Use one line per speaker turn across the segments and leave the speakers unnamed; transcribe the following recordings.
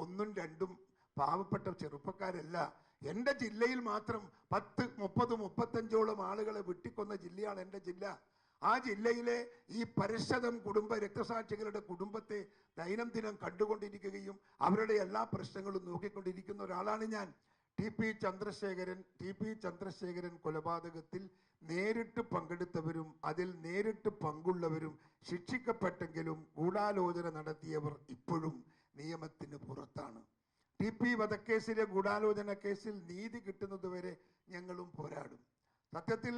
ഒന്നും രണ്ടും പാവപ്പെട്ട ചെറുപ്പക്കാരല്ല. എൻ്റെ ജില്ലയിൽ മാത്രം 10, 30, 35ഓളം ആളുകളെ വെട്ടിക്കൊന്ന ജില്ലയാണ് എൻ്റെ ജില്ല. ആ ജില്ലയിലെ ഈ പരിശതം കുടുംബ രക്തസാക്ഷികളുടെ കുടുംബത്തെ ദൈനംദിനം കണ്ടുകൊണ്ടിരിക്കുകയും അവരുടെ എല്ലാ പ്രശ്നങ്ങളും നോക്കിക്കൊണ്ടിരിക്കുന്ന ഒരാളാണ് ഞാൻ. ടി പി ചന്ദ്രശേഖരൻ കൊലപാതകത്തിൽ നേരിട്ട് പങ്കെടുത്തവരും അതിൽ നേരിട്ട് പങ്കുള്ളവരും ശിക്ഷിക്കപ്പെട്ടെങ്കിലും ഗൂഢാലോചന നടത്തിയവർ ഇപ്പോഴും നിയമത്തിന് പുറത്താണ്. ടി പി വധക്കേസിലെ ഗൂഢാലോചന കേസിൽ നീതി കിട്ടുന്നതുവരെ ഞങ്ങളും പോരാടും. സത്യത്തിൽ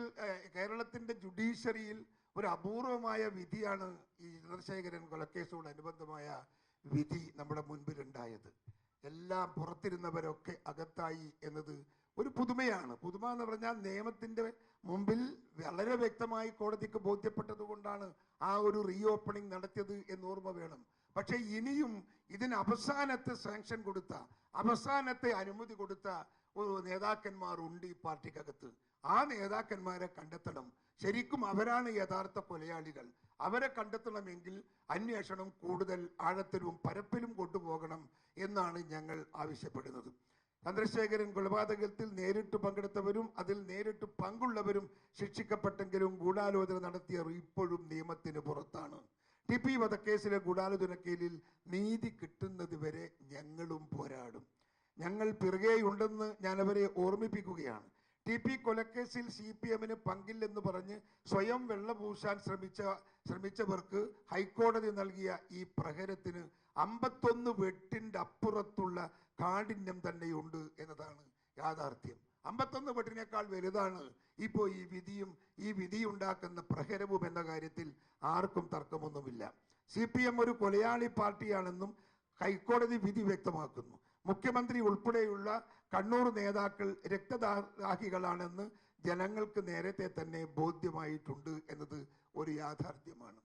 കേരളത്തിൻ്റെ ജുഡീഷ്യറിയിൽ ഒരു അപൂർവമായ വിധിയാണ് ഈ ചന്ദ്രശേഖരൻ കൊലക്കേസോടനുബന്ധമായ വിധി നമ്മുടെ മുൻപിലുണ്ടായത്. എല്ലാം പുറത്തിരുന്നവരൊക്കെ അകത്തായി എന്നത് ഒരു പുതുമയാണ്. പുതുമ എന്ന് പറഞ്ഞാൽ നിയമത്തിൻ്റെ മുമ്പിൽ വളരെ വ്യക്തമായി കോടതിക്ക് ബോധ്യപ്പെട്ടത് കൊണ്ടാണ് ആ ഒരു റീ ഓപ്പണിംഗ് നടത്തിയത് എന്ന് ഓർമ്മ വേണം. പക്ഷെ ഇനിയും ഇതിന് അവസാനത്തെ സാങ്ഷൻ കൊടുത്ത, അവസാനത്തെ അനുമതി കൊടുത്ത ഒരു നേതാക്കന്മാരുണ്ട് ഈ പാർട്ടിക്കകത്ത്. ആ നേതാക്കന്മാരെ കണ്ടെത്തണം. ശരിക്കും അവരാണ് യഥാർത്ഥ കൊലയാളികൾ. അവരെ കണ്ടെത്തണമെങ്കിൽ അന്വേഷണം കൂടുതൽ ആഴത്തിലും പരപ്പിലും കൊണ്ടുപോകണം എന്നാണ് ഞങ്ങൾ ആവശ്യപ്പെടുന്നത്. ചന്ദ്രശേഖരൻ കൊലപാതകത്തിൽ നേരിട്ട് പങ്കെടുത്തവരും അതിൽ നേരിട്ട് പങ്കുള്ളവരും ശിക്ഷിക്കപ്പെട്ടെങ്കിലും ഗൂഢാലോചന നടത്തിയവർ ഇപ്പോഴും നിയമത്തിന് പുറത്താണ്. ടി പി വധക്കേസിലെ ഗൂഢാലോചന കേസിൽ നീതി കിട്ടുന്നത് വരെ ഞങ്ങളും പോരാടും. ഞങ്ങൾ പിറകെയുണ്ടെന്ന് ഞാൻ അവരെ ഓർമ്മിപ്പിക്കുകയാണ്. ടി പി കൊലക്കേസിൽ CPM-ന് പങ്കില്ലെന്ന് പറഞ്ഞ് സ്വയം വെള്ളപൂശാൻ ശ്രമിച്ചവർക്ക് ഹൈക്കോടതി നൽകിയ ഈ പ്രഹരത്തിന് 51 വെട്ടിൻ്റെ അപ്പുറത്തുള്ള കാഠിന്യം തന്നെയുണ്ട് എന്നതാണ് യാഥാർത്ഥ്യം. 51 വെട്ടിനേക്കാൾ വലുതാണ് ഇപ്പോൾ ഈ വിധിയുണ്ടാക്കുന്ന പ്രഹരവും എന്ന കാര്യത്തിൽ ആർക്കും തർക്കമൊന്നുമില്ല. CPM ഒരു കൊലയാളി പാർട്ടിയാണെന്നും ഹൈക്കോടതി വിധി വ്യക്തമാക്കുന്നു. മുഖ്യമന്ത്രി ഉൾപ്പെടെയുള്ള കണ്ണൂർ നേതാക്കൾ രക്തദാഹികളാണെന്ന് ജനങ്ങൾക്ക് നേരത്തെ തന്നെ ബോധ്യമായിട്ടുണ്ട് എന്നത് ഒരു യാഥാർത്ഥ്യമാണ്.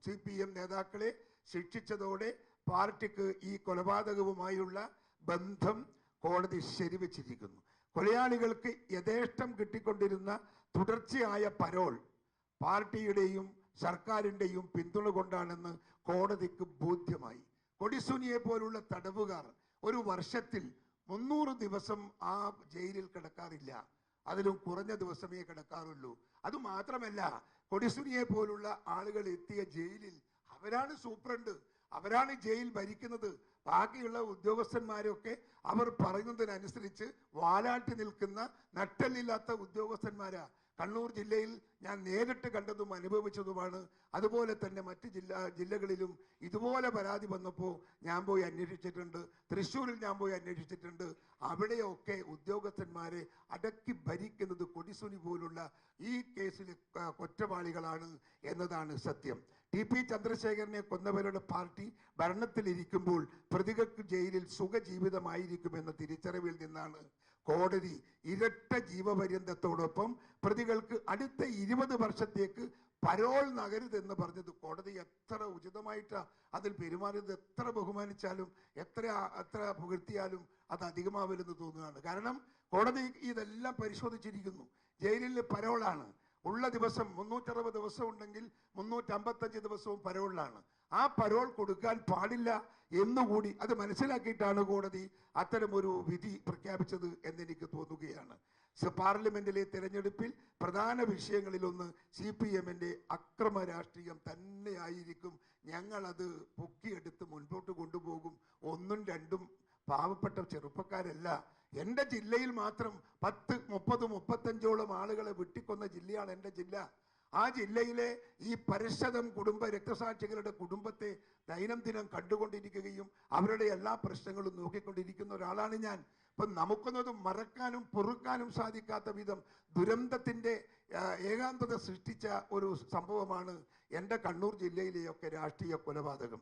CPM നേതാക്കളെ ശിക്ഷിച്ചതോടെ പാർട്ടിക്ക് ഈ കൊലപാതകവുമായുള്ള ബന്ധം കോടതി ശരിവച്ചിരിക്കുന്നു. കൊലയാളികൾക്ക് യഥേഷ്ടം കിട്ടിക്കൊണ്ടിരുന്ന തുടർച്ചയായ പരോൾ പാർട്ടിയുടെയും സർക്കാരിൻ്റെയും പിന്തുണ കൊണ്ടാണെന്ന് കോടതിക്ക് ബോധ്യമായി. കൊടിസുനിയെ പോലുള്ള തടവുകാർ ഒരു വർഷത്തിൽ 300 ദിവസം ആ ജയിലിൽ കിടക്കാറില്ല. അതിലും കുറഞ്ഞ ദിവസമേ കിടക്കാറുള്ളൂ. അതുമാത്രമല്ല, കൊടിസുനിയെ പോലുള്ള ആളുകൾ എത്തിയ ജയിലിൽ അവരാണ് സൂപ്രണ്ട്, അവരാണ് ജയിൽ ഭരിക്കുന്നത്. ബാക്കിയുള്ള ഉദ്യോഗസ്ഥന്മാരൊക്കെ അവർ പറയുന്നതിനനുസരിച്ച് വാലാട്ടി നിൽക്കുന്ന നട്ടെല്ലില്ലാത്ത ഉദ്യോഗസ്ഥന്മാരാ. കണ്ണൂർ ജില്ലയിൽ ഞാൻ നേരിട്ട് കണ്ടതും അനുഭവിച്ചതുമാണ്. അതുപോലെ തന്നെ മറ്റ് ജില്ലകളിലും ഇതുപോലെ പരാതി വന്നപ്പോൾ ഞാൻ പോയി അന്വേഷിച്ചിട്ടുണ്ട്. തൃശ്ശൂരിൽ ഞാൻ പോയി അന്വേഷിച്ചിട്ടുണ്ട്. അവിടെയൊക്കെ ഉദ്യോഗസ്ഥന്മാരെ അടക്കി ഭരിക്കുന്നത് കൊടിസുനി പോലുള്ള ഈ കേസിലെ കുറ്റവാളികളാണ് എന്നതാണ് സത്യം. ടി പി ചന്ദ്രശേഖരനെ കൊന്നവരുടെ പാർട്ടി ഭരണത്തിലിരിക്കുമ്പോൾ പ്രതികൾക്ക് ജയിലിൽ സുഖജീവിതമായിരിക്കുമെന്ന തിരിച്ചറിവിൽ നിന്നാണ് കോടതി ഇരട്ട ജീവപര്യന്തത്തോടൊപ്പം പ്രതികൾക്ക് അടുത്ത 20 വർഷത്തേക്ക് പരോൾ നകരുതെന്ന് പറഞ്ഞത്. കോടതി എത്ര ഉചിതമായിട്ടാണ് അതിൽ പെരുമാറിയത്. എത്ര ബഹുമാനിച്ചാലും എത്ര പുകഴ്ത്തിയാലും അത് അധികമാവില്ലെന്ന് തോന്നുകയാണ്. കാരണം കോടതി ഇതെല്ലാം പരിശോധിച്ചിരിക്കുന്നു. ജയിലിൽ പരോളാണ് ഉള്ള ദിവസം 360 ദിവസം ഉണ്ടെങ്കിൽ 355 ദിവസവും പരോളിലാണ്. ആ പരോൾ കൊടുക്കാൻ പാടില്ല എന്നുകൂടി അത് മനസ്സിലാക്കിയിട്ടാണ് കോടതി അത്തരമൊരു വിധി പ്രഖ്യാപിച്ചത് എന്നെനിക്ക് തോന്നുകയാണ്. പാർലമെന്റിലെ തെരഞ്ഞെടുപ്പിൽ പ്രധാന വിഷയങ്ങളിലൊന്ന് CPM-ന്റെ അക്രമ രാഷ്ട്രീയം തന്നെയായിരിക്കും. ഞങ്ങളത് പൊക്കിയെടുത്ത് മുൻപോട്ട് കൊണ്ടുപോകും. ഒന്നും രണ്ടും പാവപ്പെട്ട ചെറുപ്പക്കാരല്ല. എൻ്റെ ജില്ലയിൽ മാത്രം 10, 30, 35ഓളം ആളുകളെ വെട്ടിക്കൊന്ന ജില്ലയാണ് എൻ്റെ ജില്ല. ആ ജില്ലയിലെ ഈ പരിശതം കുടുംബ രക്തസാക്ഷികളുടെ കുടുംബത്തെ ദൈനംദിനം കണ്ടുകൊണ്ടിരിക്കുകയും അവരുടെ എല്ലാ പ്രശ്നങ്ങളും നോക്കിക്കൊണ്ടിരിക്കുന്ന ഒരാളാണ് ഞാൻ. അപ്പം നമുക്കൊന്നത് മറക്കാനും പൊറുക്കാനും സാധിക്കാത്ത വിധം ദുരന്തത്തിൻ്റെ ഏകാന്തത സൃഷ്ടിച്ച ഒരു സംഭവമാണ് എൻ്റെ കണ്ണൂർ ജില്ലയിലെയൊക്കെ രാഷ്ട്രീയ കൊലപാതകം.